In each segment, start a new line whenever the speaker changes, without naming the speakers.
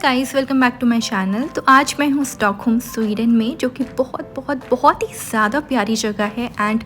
Guys, welcome back to my channel. तो आज मैं हूँ स्टॉकहोम स्वीडन में, जो कि बहुत ही ज़्यादा प्यारी जगह है। एंड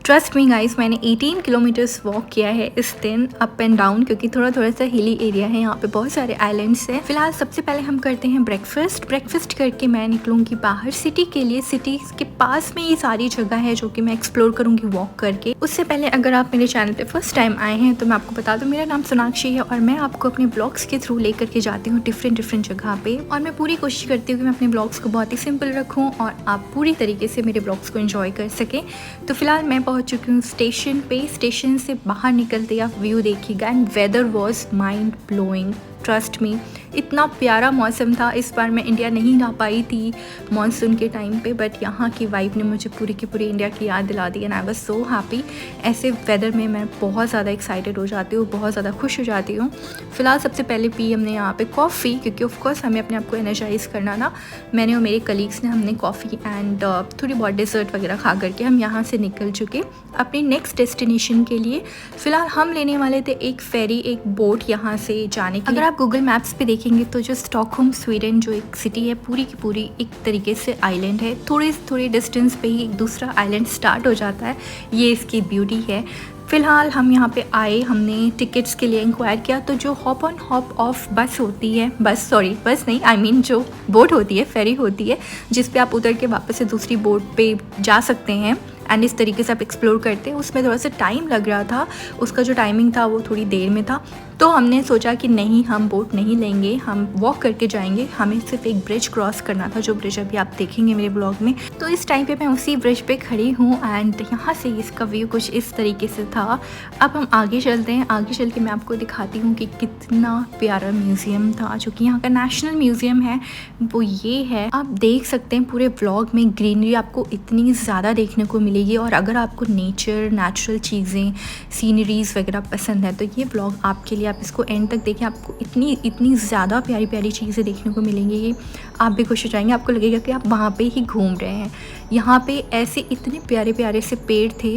ट्रस्ट मी गाइस, मैंने 18 किलोमीटर्स वॉक किया है इस दिन, अप एंड डाउन, क्योंकि थोड़ा सा हिली एरिया है। यहाँ पे बहुत सारे आइलैंड्स हैं। फिलहाल सबसे पहले हम करते हैं ब्रेकफास्ट करके मैं निकलूँगी बाहर सिटी के लिए। सिटी के पास में ये सारी जगह है जो कि मैं एक्सप्लोर करूँगी वॉक करके। उससे पहले अगर आप मेरे चैनल पे फर्स्ट टाइम आए हैं तो मैं आपको बता दूँ, मेरा नाम सोनाक्षी है और मैं आपको अपने ब्लॉग्स के थ्रू लेकर के जाती हूँ डिफरेंट जगह पे। और मैं पूरी कोशिश करती हूँ कि मैं अपने ब्लॉग्स को बहुत ही सिंपल रखूँ और आप पूरी तरीके से मेरे ब्लॉग्स को एंजॉय कर सकें। तो फिलहाल मैं पहुँच चुकी हूँ स्टेशन पे। स्टेशन से बाहर निकलते आप व्यू देखिएगा and weather was mind blowing. Trust me, इतना प्यारा मौसम था। इस बार मैं इंडिया नहीं जा पाई थी मानसून के टाइम पे, बट यहाँ की वाइब ने मुझे पूरी की पूरी इंडिया की याद दिला दी and I was so happy. ऐसे वेदर में मैं बहुत ज़्यादा एक्साइटेड हो जाती हूँ, बहुत ज़्यादा खुश हो जाती हूँ। फिलहाल सबसे पहले पी हमने यहाँ पे कॉफ़ी, क्योंकि ऑफकोर्स हमें अपने आप को एनर्जाइज़ करना था। मैंने और मेरे कलीग्स ने हमने कॉफ़ी एंड थोड़ी बहुत डेजर्ट वगैरह खा करके हम यहाँ से निकल चुके अपनी नेक्स्ट डेस्टिनेशन के लिए। फ़िलहाल हम लेने वाले थे एक फेरी, एक बोट यहाँ से जाने के लिए। अगर आप गूगल मैप्स पे देखेंगे तो जो स्टॉकहोम स्वीडन जो एक सिटी है पूरी की पूरी एक तरीके से आइलैंड है। थोड़े डिस्टेंस पे ही एक दूसरा आइलैंड स्टार्ट हो जाता है। ये इसकी ब्यूटी है। फ़िलहाल हम यहाँ पे आए, हमने टिकट्स के लिए इंक्वायर किया। तो जो हॉप ऑन हॉप ऑफ बस होती है, बस नहीं, आई मीन जो बोट होती है, फेरी होती है, जिस पे आप उतर के वापस से दूसरी बोट पे जा सकते हैं एंड इस तरीके से आप एक्सप्लोर करते हैं। उसमें थोड़ा सा टाइम लग रहा था, उसका जो टाइमिंग था वो थोड़ी देर में था। तो हमने सोचा कि नहीं, हम बोट नहीं लेंगे, हम वॉक करके जाएंगे। हमें सिर्फ एक ब्रिज क्रॉस करना था, जो ब्रिज अभी आप देखेंगे मेरे ब्लॉग में। तो इस टाइम पे मैं उसी ब्रिज पे खड़ी हूँ एंड यहाँ से इसका व्यू कुछ इस तरीके से था। अब हम आगे चलते हैं। आगे चल के मैं आपको दिखाती हूँ कि कितना प्यारा म्यूज़ियम था, जो कि यहाँ का नेशनल म्यूज़ियम है, वो ये है। आप देख सकते हैं पूरे ब्लॉग में ग्रीनरी आपको इतनी ज़्यादा देखने को मिलेगी। और अगर आपको नेचुरल चीज़ें, सीनरीज़ वगैरह पसंद है तो ये ब्लॉग आपके लिए, आप इसको एंड तक देखें। आपको इतनी ज़्यादा प्यारी चीज़ें देखने को मिलेंगी कि आप भी खुश हो जाएंगे। आपको लगेगा कि आप वहाँ पे ही घूम रहे हैं। यहाँ पे ऐसे इतने प्यारे से पेड़ थे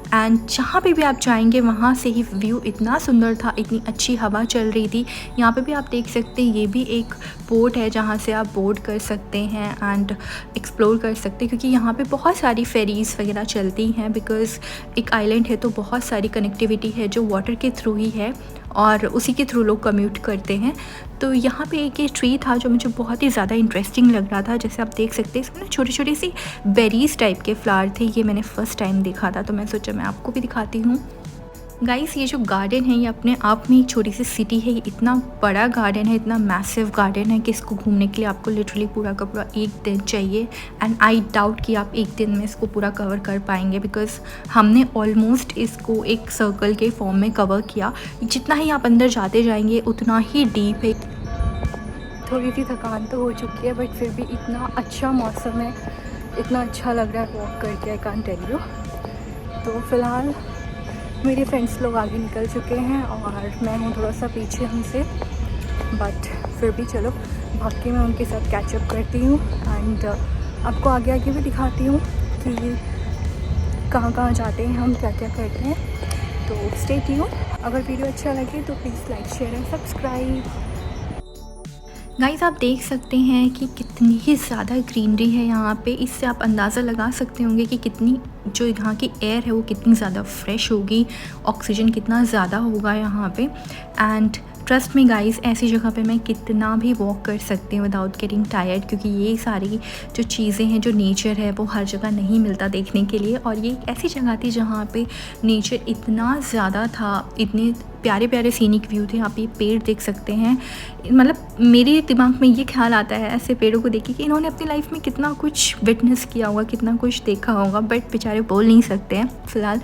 एंड जहाँ पे भी आप जाएंगे वहाँ से ही व्यू इतना सुंदर था, इतनी अच्छी हवा चल रही थी। यहाँ पे भी आप देख सकते हैं, ये भी एक पोर्ट है जहाँ से आप बोट कर सकते हैं एंड एक्सप्लोर कर सकते हैं, क्योंकि यहाँ पे बहुत सारी फेरीज़ वगैरह चलती हैं। बिकॉज़ एक आइलैंड है तो बहुत सारी कनेक्टिविटी है जो वाटर के थ्रू ही है और उसी के थ्रू लोग कम्यूट करते हैं। तो यहाँ पे एक ये ट्री था जो मुझे बहुत ही ज़्यादा इंटरेस्टिंग लग रहा था। जैसे आप देख सकते हैं, इसमें ना छोटी सी बेरीज टाइप के फ्लावर थे। ये मैंने फ़र्स्ट टाइम देखा था, तो मैं सोचा मैं आपको भी दिखाती हूँ। गाइस, ये जो गार्डन है ये अपने आप में एक छोटी सी सिटी है। ये इतना बड़ा गार्डन है, इतना मैसिव गार्डन है कि इसको घूमने के लिए आपको लिटरली पूरा का पूरा एक दिन चाहिए। एंड आई डाउट कि आप एक दिन में इसको पूरा कवर कर पाएंगे, बिकॉज़ हमने ऑलमोस्ट इसको एक सर्कल के फॉर्म में कवर किया। जितना ही आप अंदर जाते जाएंगे उतना ही डीप है। थोड़ी सी थकान तो हो चुकी है, बट फिर भी इतना अच्छा मौसम है, इतना अच्छा लग रहा है वॉक करके, आई कांट टेल यू। तो फ़िलहाल मेरे फ्रेंड्स लोग आगे निकल चुके हैं और मैं हूँ थोड़ा सा पीछे उनसे, बट फिर भी चलो भाग के मैं उनके साथ कैचअप करती हूँ एंड आपको आगे भी दिखाती हूँ कि कहाँ जाते हैं हम, क्या करते हैं। तो स्टे ट्यून्ड। अगर वीडियो अच्छा लगे तो please like, share and subscribe. Guys, आप देख सकते हैं कि कितनी ही ज़्यादा ग्रीनरी है यहाँ पे। इससे आप अंदाज़ा लगा सकते होंगे कि कितनी जो यहाँ की एयर है वो कितनी ज़्यादा फ्रेश होगी, ऑक्सीजन कितना ज़्यादा होगा यहाँ पे। एंड ट्रस्ट में गाइस, ऐसी जगह पे मैं कितना भी वॉक कर सकती हूँ विदाउट गेटिंग टायर्ड, क्योंकि ये सारी जो चीज़ें हैं, जो नेचर है, वो हर जगह नहीं मिलता देखने के लिए। और ये एक ऐसी जगह थी जहाँ पे नेचर इतना ज़्यादा था, इतने प्यारे सीनिक व्यू थे। आप ये पेड़ देख सकते हैं। मतलब मेरे दिमाग में ये ख्याल आता है ऐसे पेड़ों को देख के कि इन्होंने अपनी लाइफ में कितना कुछ विटनेस किया होगा, कितना कुछ देखा होगा, बट बेचारे बोल नहीं सकते हैं। फ़िलहाल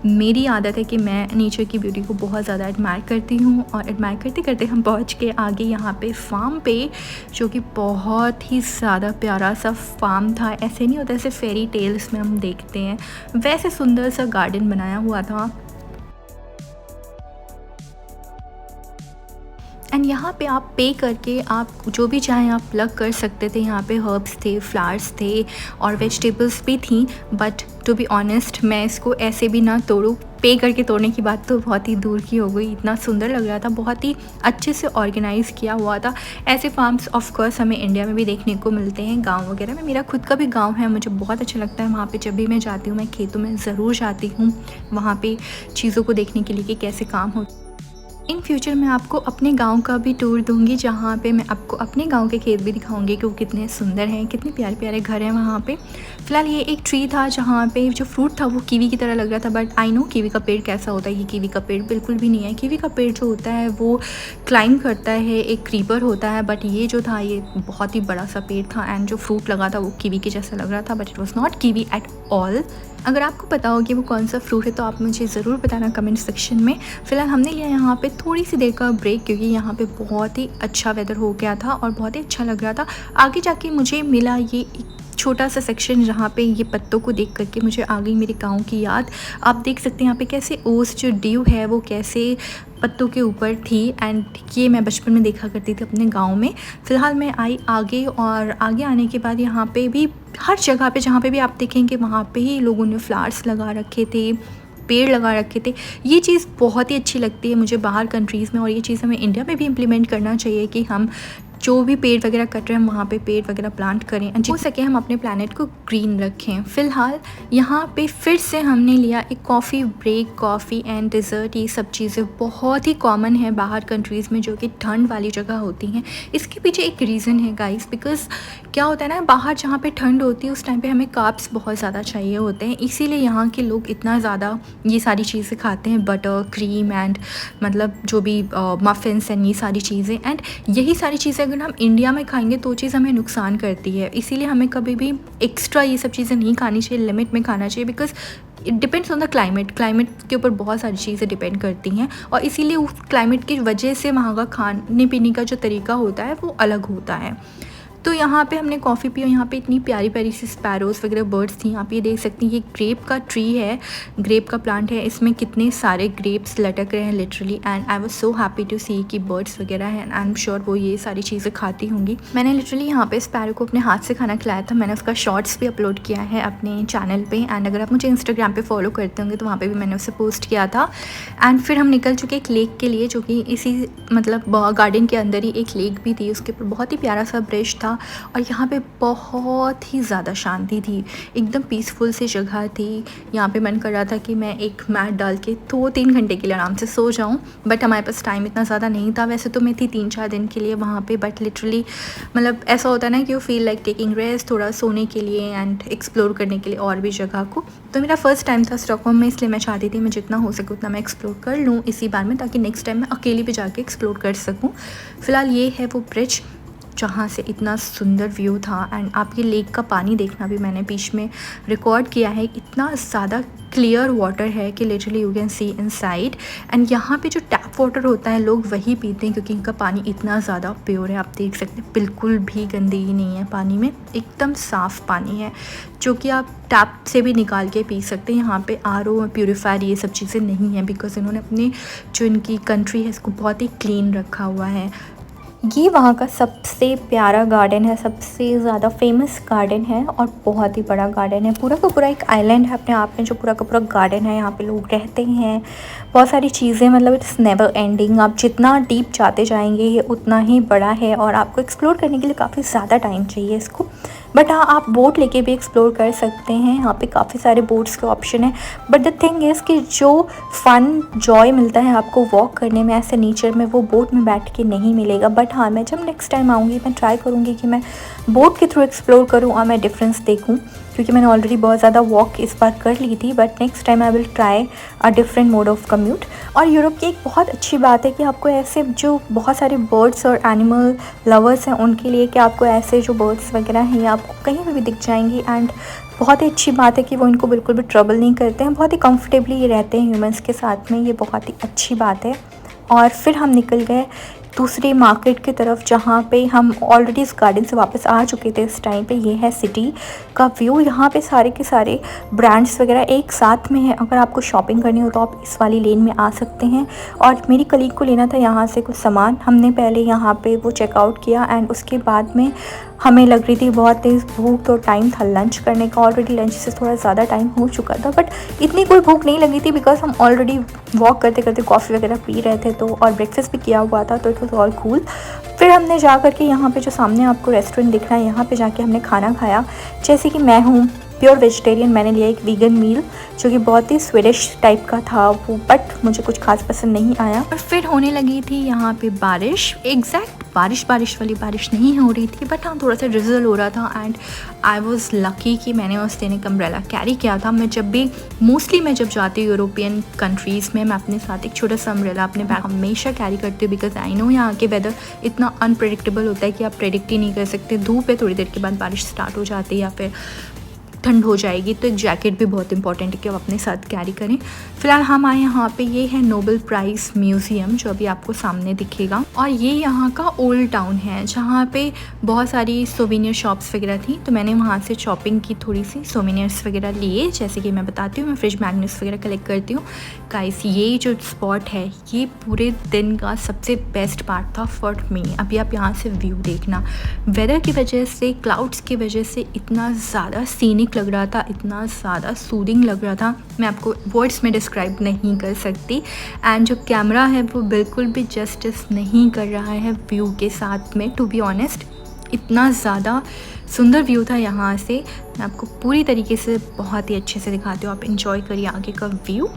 मेरी आदत है कि मैं नेचर की ब्यूटी को बहुत ज़्यादा एडमायर करती हूँ और एडमायर करते करते हम पहुँच के आगे यहाँ पे फार्म पे, जो कि बहुत ही ज़्यादा प्यारा सा फार्म था। ऐसे नहीं होता ऐसे फेरी टेल्स में हम देखते हैं, वैसे सुंदर सा गार्डन बनाया हुआ था। एंड यहाँ पे आप पे करके आप जो भी चाहें आप प्लग कर सकते थे। यहाँ पे हर्ब्स थे, फ्लावर्स थे और वेजिटेबल्स भी थी, बट टू बी ऑनेस्ट मैं इसको ऐसे भी ना तोड़ूँ। पे करके तोड़ने की बात तो बहुत ही दूर की हो गई, इतना सुंदर लग रहा था, बहुत ही अच्छे से ऑर्गेनाइज़ किया हुआ था। ऐसे फार्म्स ऑफ कोर्स हमें इंडिया में भी देखने को मिलते हैं, गांव वगैरह में। मेरा खुद का भी गांव है, मुझे बहुत अच्छा लगता है वहाँ पे। जब भी मैं जाती हूँ मैं खेतों में ज़रूर जाती हूँ वहाँ पे चीज़ों को देखने के लिए कि कैसे काम हो। इन फ्यूचर मैं आपको अपने गांव का भी टूर दूंगी, जहाँ पे मैं आपको अपने गांव के खेत भी दिखाऊंगी कि वो कितने सुंदर हैं, कितने प्यारे प्यारे घर हैं वहाँ पे। फ़िलहाल ये एक ट्री था जहाँ पे जो फ्रूट था वो कीवी की तरह लग रहा था, बट आई नो कीवी का पेड़ कैसा होता है। ये कीवी का पेड़ बिल्कुल भी नहीं है। कीवी का पेड़ जो होता है वो क्लाइंब करता है, एक क्रीपर होता है, बट ये जो था ये बहुत ही बड़ा सा पेड़ था एंड जो फ्रूट लगा था वो कीवी के जैसा लग रहा था, but it was not kiwi at all. अगर आपको पता हो कि वो कौन सा फ्रूट है तो आप मुझे ज़रूर बताना कमेंट सेक्शन में। फ़िलहाल हमने लिया यहाँ पे थोड़ी सी देर का ब्रेक, क्योंकि यहाँ पे बहुत ही अच्छा वेदर हो गया था और बहुत ही अच्छा लग रहा था। आगे जाके मुझे मिला ये एक छोटा सा सेक्शन जहाँ पे ये पत्तों को देख करके मुझे आ गई मेरे गाँव की याद। आप देख सकते हैं यहाँ पे कैसे ओस जो ड्यू है वो कैसे पत्तों के ऊपर थी, एंड ये मैं बचपन में देखा करती थी अपने गांव में। फ़िलहाल मैं आई आगे, और आगे आने के बाद यहाँ पे भी हर जगह पे जहाँ पे भी आप देखेंगे वहाँ पे ही लोगों ने फ्लावर्स लगा रखे थे, पेड़ लगा रखे थे। ये चीज़ बहुत ही अच्छी लगती है मुझे बाहर कंट्रीज़ में, और ये चीज़ हमें इंडिया में भी इम्प्लीमेंट करना चाहिए कि हम जो भी पेड़ वगैरह कट रहे हैं वहाँ पे पेड़ वगैरह प्लांट करें, हो सके हम अपने प्लानट को ग्रीन रखें। फ़िलहाल यहाँ पे फिर से हमने लिया एक coffee break. Coffee and dessert ये सब चीज़ें बहुत ही कॉमन है बाहर कंट्रीज़ में, जो कि ठंड वाली जगह होती हैं। इसके पीछे एक रीज़न है गाइस, बिकॉज़ क्या होता है ना, बाहर जहाँ पे ठंड होती है उस टाइम पे हमें कार्ब्स बहुत ज़्यादा चाहिए होते हैं, इसीलिए यहाँ के लोग इतना ज़्यादा ये सारी चीज़ें खाते हैं, बटर, क्रीम एंड मतलब जो भी मफ़िन्स एंड ये सारी चीज़ें। एंड यही सारी चीज़ें अगर हम इंडिया में खाएंगे तो चीज़ हमें नुकसान करती है, इसीलिए हमें कभी भी एक्स्ट्रा ये सब चीज़ें नहीं खानी चाहिए, लिमिट में खाना चाहिए। Because it depends on the climate के ऊपर बहुत सारी चीज़ें डिपेंड करती हैं, और इसीलिए उस क्लाइमेट की वजह से वहाँ का खाने पीने का जो तरीका होता है वो अलग होता है। तो यहाँ पे हमने कॉफ़ी पी और यहाँ पे इतनी प्यारी प्यारी सी स्पैरोज़ वगैरह बर्ड्स थी। यहाँ पे ये देख सकती हैं ये ग्रेप का ट्री है, ग्रेप का प्लांट है, इसमें कितने सारे ग्रेप्स लटक रहे हैं literally. And I was so happy to see कि बर्ड्स वगैरह हैं, एंड आई एम श्योर वो ये सारी चीज़ें खाती होंगी। मैंने लिटरली यहाँ पे स्पैरो को अपने हाथ से खाना खिलाया था, मैंने उसका शॉर्ट्स भी अपलोड किया है अपने चैनल पर, एंड अगर आप मुझे इंस्टाग्राम पर फॉलो करते होंगे तो वहाँ पर भी मैंने उसे पोस्ट किया था। एंड फिर हम निकल चुके एक लेक के लिए, जो कि इसी मतलब गार्डन के अंदर ही एक लेक भी थी, उसके ऊपर बहुत ही प्यारा सा ब्रिज था, और यहाँ पे बहुत ही ज़्यादा शांति थी, एकदम पीसफुल सी जगह थी। यहाँ पे मन कर रहा था कि मैं एक मैट डाल के 2-3 घंटे के लिए आराम से सो जाऊँ, बट हमारे पास टाइम इतना ज़्यादा नहीं था। वैसे तो मैं थी 3-4 दिन के लिए वहाँ पे, बट लिटरली मतलब ऐसा होता है ना कि you feel like taking rest, थोड़ा सोने के लिए एंड एक्सप्लोर करने के लिए और भी जगह को। तो मेरा फर्स्ट टाइम था स्टॉकहोम में, इसलिए मैं चाहती थी मैं जितना हो सके उतना मैं एक्सप्लोर कर लूँ इसी बार में, ताकि नेक्स्ट टाइम मैं अकेली भी जाके एक्सप्लोर कर सकूँ। फ़िलहाल ये है वो ब्रिज जहाँ से इतना सुंदर व्यू था, एंड आप ये लेक का पानी देखना भी मैंने बीच में रिकॉर्ड किया है, इतना ज़्यादा क्लियर वाटर है कि literally you can see inside. And यहाँ पे जो टैप वाटर होता है लोग वही पीते हैं, क्योंकि इनका पानी इतना ज़्यादा प्योर है। आप देख सकते हैं बिल्कुल भी गंदगी नहीं है पानी में, एकदम साफ़ पानी है, जो कि आप टैप से भी निकाल के पी सकते हैं। यहाँ पे आरओ प्यूरीफायर ये सब चीज़ें नहीं है, बिकॉज इन्होंने अपने जो इनकी कंट्री है इसको बहुत ही क्लीन रखा हुआ है। ये वहाँ का सबसे प्यारा गार्डन है, सबसे ज़्यादा फेमस गार्डन है, और बहुत ही बड़ा गार्डन है। पूरा का पूरा एक आइलैंड है अपने आप में, जो पूरा का पूरा गार्डन है। यहाँ पे लोग रहते हैं, बहुत सारी चीज़ें, मतलब इट्स नेवर एंडिंग। आप जितना डीप जाते जाएंगे ये उतना ही बड़ा है, और आपको एक्सप्लोर करने के लिए काफ़ी ज़्यादा टाइम चाहिए इसको। बट हाँ, आप बोट लेके भी एक्सप्लोर कर सकते हैं, यहाँ पे काफ़ी सारे बोट्स के ऑप्शन है। बट द थिंग इज़ कि जो फ़न जॉय मिलता है आपको वॉक करने में ऐसे नेचर में, वो बोट में बैठ के नहीं मिलेगा। बट हाँ, मैं जब नेक्स्ट टाइम आऊँगी मैं ट्राई करूँगी कि मैं बोट के थ्रू एक्सप्लोर करूँ और मैं डिफरेंस देखूँ, क्योंकि मैंने ऑलरेडी बहुत ज़्यादा वॉक इस बार कर ली थी। But next time I will try a different mode of commute. और यूरोप की एक बहुत अच्छी बात है कि आपको ऐसे जो बहुत सारे बर्ड्स और एनिमल लवर्स हैं उनके लिए कि आपको ऐसे जो बर्ड्स वगैरह हैं आपको कहीं पर भी दिख जाएंगी। एंड बहुत ही अच्छी बात है कि वो इनको बिल्कुल भी ट्रबल नहीं करते हैं, बहुत ही कंफर्टेबली ये रहते हैं ह्यूमंस के साथ में, ये बहुत ही अच्छी बात है। और फिर हम निकल गए दूसरे मार्केट की तरफ, जहाँ पे हम ऑलरेडी इस गार्डन से वापस आ चुके थे इस टाइम पे। ये है सिटी का व्यू। यहाँ पे सारे के सारे ब्रांड्स वगैरह एक साथ में है। अगर आपको शॉपिंग करनी हो तो आप इस वाली लेन में आ सकते हैं। और मेरी कलीग को लेना था यहाँ से कुछ सामान। हमने पहले यहाँ पे वो चेकआउट किया एंड उसके बाद में हमें लग रही थी बहुत तेज़ भूख, तो टाइम था लंच करने का। ऑलरेडी लंच से थोड़ा ज़्यादा टाइम हो चुका था, बट इतनी कोई भूख नहीं लगी थी बिकॉज हम ऑलरेडी वॉक करते करते कॉफ़ी वगैरह पी रहे थे, तो और ब्रेकफास्ट भी किया हुआ था, तो इट वॉज ऑल कूल। फिर हमने जा कर के यहाँ पे जो सामने आपको रेस्टोरेंट दिख रहा है, यहाँ पे जाके हमने खाना खाया। जैसे कि मैं हूँ प्योर वेजिटेरियन, मैंने लिया एक वीगन मील जो कि बहुत ही स्वीडिश टाइप का था वो, बट मुझे कुछ खास पसंद नहीं आया। और फिर होने लगी थी यहाँ पे बारिश। एग्जैक्ट बारिश वाली बारिश नहीं हो रही थी, बट हाँ थोड़ा सा ड्रिजल हो रहा था। एंड आई वॉज लकी कि मैंने उस दिन एक अम्ब्रेला कैरी किया था। मैं जब भी मोस्टली मैं जब जाती हूँ यूरोपियन कंट्रीज़ में, मैं अपने साथ एक छोटा सा अम्ब्रेला अपने बैग हमेशा कैरी करती हूँ, बिकॉज आई नो यहाँ के वेदर इतना अनप्रेडिक्टेबल होता है कि आप प्रेडिक्ट ही नहीं कर सकते। धूप है, थोड़ी देर के बाद बारिश स्टार्ट हो जाती है या फिर ठंड हो जाएगी, तो एक जैकेट भी बहुत इंपॉर्टेंट है कि आप अपने साथ कैरी करें। फिलहाल हम आए यहाँ पे, ये है नोबेल प्राइज़ म्यूज़ियम जो अभी आपको सामने दिखेगा। और ये यहाँ का ओल्ड टाउन है जहाँ पे बहुत सारी सोवेनियर शॉप्स वगैरह थी, तो मैंने वहाँ से शॉपिंग की, थोड़ी सी सोवेनियर्स वगैरह लिए। जैसे कि मैं बताती हूँ, मैं फ्रिज मैग्नेट्स वगैरह कलेक्ट करती हूँ। गाइस, ये जो स्पॉट है ये पूरे दिन का सबसे बेस्ट पार्ट था फॉर मी। अभी आप यहाँ से व्यू देखना, वेदर की वजह से, क्लाउड्स की वजह से इतना ज़्यादा सीनिक लग रहा था, इतना ज़्यादा सूदिंग लग रहा था, मैं आपको वर्ड्स में डिस्क्राइब नहीं कर सकती। एंड जो कैमरा है वो बिल्कुल भी जस्टिस नहीं कर रहा है व्यू के साथ में, टू बी ऑनेस्ट। इतना ज़्यादा सुंदर व्यू था यहाँ से, मैं आपको पूरी तरीके से बहुत ही अच्छे से दिखाती हूँ। आप इंजॉय करिए आगे का व्यू।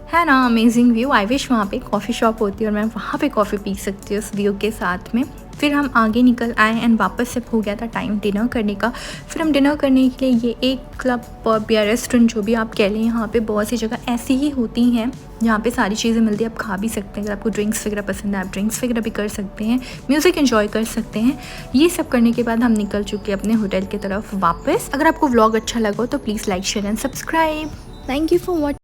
है ना अमेजिंग व्यू। आई विश वहाँ पे कॉफ़ी शॉप होती और मैं वहाँ पे कॉफ़ी पी सकती हूँ उस व्यू के साथ में। फिर हम आगे निकल आए एंड वापस से हो गया था टाइम डिनर करने का। फिर हम डिनर करने के लिए, ये एक क्लब पब या रेस्टोरेंट जो भी आप कह लें, यहाँ पे बहुत सी जगह ऐसी ही होती हैं जहाँ पे सारी चीज़ें मिलती हैं, आप खा भी सकते हैं। अगर आपको ड्रिंक्स वगैरह पसंद है आप ड्रिंक्स वगैरह भी कर सकते हैं, म्यूज़िक एंजॉय कर सकते हैं। ये सब करने के बाद हम निकल चुके अपने होटल की तरफ वापस। अगर आपको व्लॉग अच्छा लगा तो please like, share and subscribe. Thank you for watching.